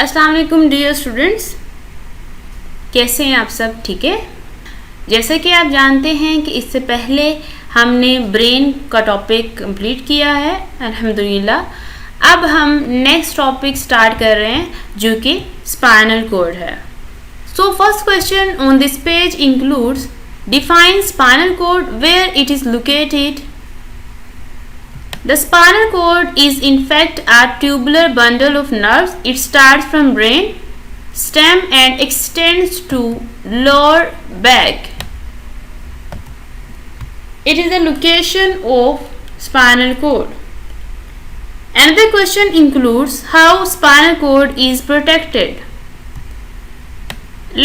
अस्सलाम वालेकुम dear students, कैसे हैं आप सब? ठीक है। जैसे कि आप जानते हैं कि इससे पहले हमने ब्रेन का टॉपिक कंप्लीट किया है अल्हम्दुलिल्लाह। अब हम नेक्स्ट टॉपिक स्टार्ट कर रहे हैं जो कि स्पाइनल कॉर्ड है। So first question on this page includes define spinal cord, where it is located. The spinal cord is in fact a tubular bundle of nerves. It starts from brain stem and extends to lower back. It is the location of spinal cord. Another question includes how spinal cord is protected.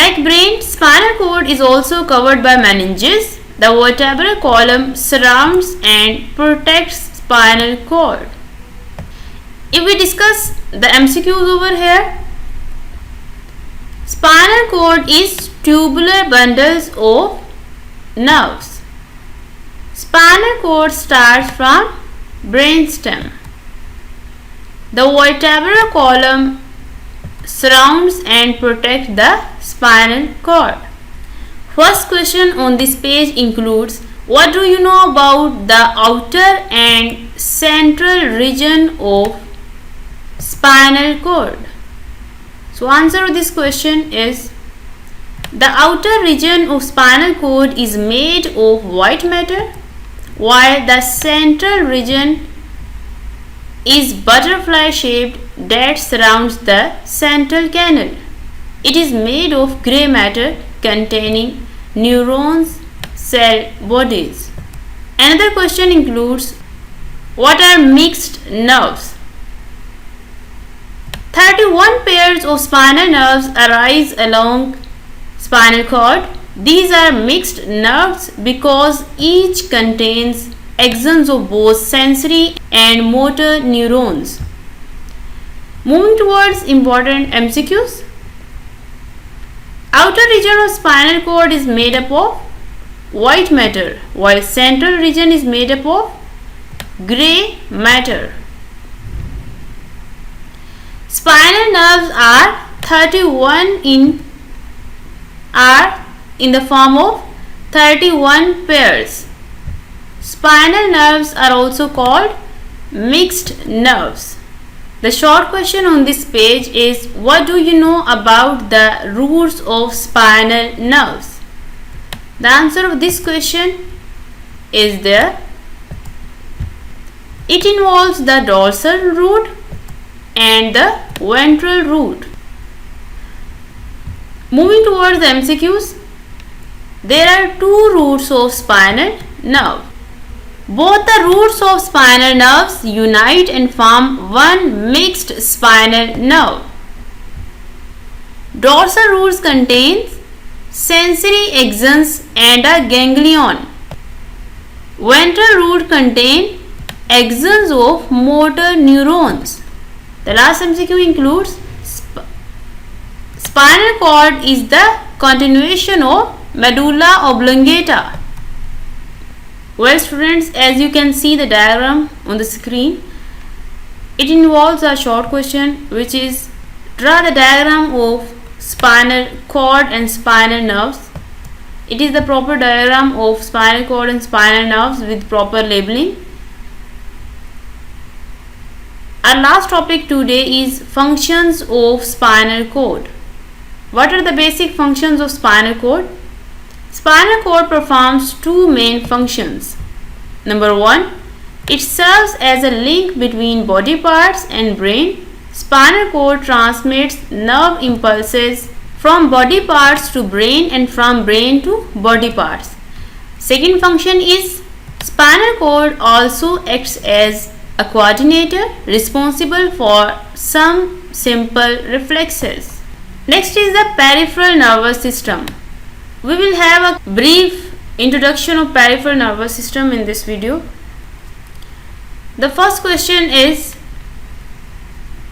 Like brain, spinal cord is also covered by meninges. The vertebral column surrounds and protects spinal cord. If we discuss the MCQs over here, spinal cord is tubular bundles of nerves. Spinal cord starts from brainstem. The vertebral column surrounds and protects the spinal cord. First question on this page includes, what do you know about the outer and central region of spinal cord? So answer to this question is, the outer region of spinal cord is made of white matter, while the central region is butterfly shaped that surrounds the central canal. It is made of gray matter containing neurons, cell bodies. Another question includes, what are mixed nerves? 31 pairs of spinal nerves arise along spinal cord. These are mixed nerves because each contains axons of both sensory and motor neurons. Moving towards important MCQs. Outer region of spinal cord is made up of white matter, while central region is made up of gray matter. Spinal nerves are 31 in the form of 31 pairs. Spinal nerves are also called mixed nerves. The short question on this page is, what do you know about the roots of spinal nerves? The answer of this question is there. It involves the dorsal root and the ventral root. Moving towards the MCQs, there are two roots of spinal nerve. Both the roots of spinal nerves unite and form one mixed spinal nerve. Dorsal roots contains sensory axons and a ganglion. Ventral root contain axons of motor neurons. The last MCQ includes, spinal cord is the continuation of medulla oblongata. Well students, as you can see the diagram on the screen, it involves a short question which is, draw the diagram of spinal cord and spinal nerves. It is the proper diagram of spinal cord and spinal nerves with proper labeling. Our last topic today is functions of spinal cord. What are the basic functions of spinal cord? Spinal cord performs two main functions. Number one, it serves as a link between body parts and brain. Spinal cord transmits nerve impulses from body parts to brain and from brain to body parts. Second function is, spinal cord also acts as a coordinator responsible for some simple reflexes. Next is the peripheral nervous system. We will have a brief introduction of peripheral nervous system in this video. The first question is,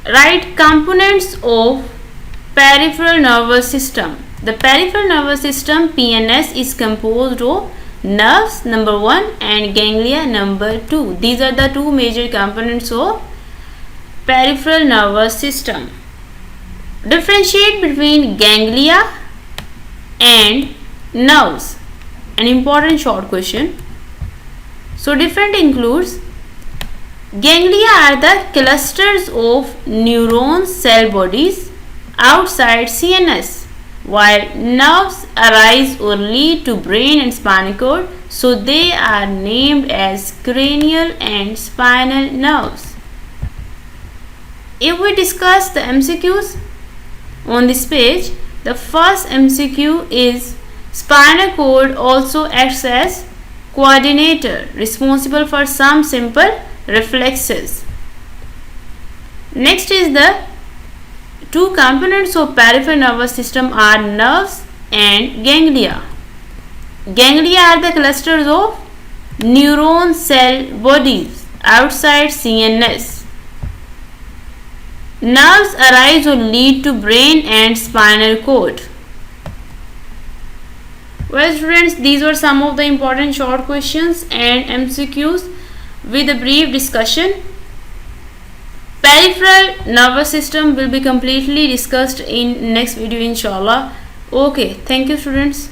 write components of peripheral nervous system. The peripheral nervous system PNS is composed of nerves number 1 and ganglia number 2. These are the two major components of peripheral nervous system. Differentiate between ganglia and nerves. An important short question. So different includes ganglia are the clusters of neuron cell bodies outside CNS, while nerves arise or lead to brain and spinal cord, so they are named as cranial and spinal nerves. If we discuss the MCQs on this page, the first MCQ is spinal cord also acts as coordinator responsible for some simple reflexes. Next is the two components of peripheral nervous system are nerves and ganglia. Ganglia are the clusters of neuron cell bodies outside CNS. Nerves arise or lead to brain and spinal cord. Well students, these were some of the important short questions and MCQs with a brief discussion. Peripheral nervous system will be completely discussed in next video inshallah. Okay, thank you students.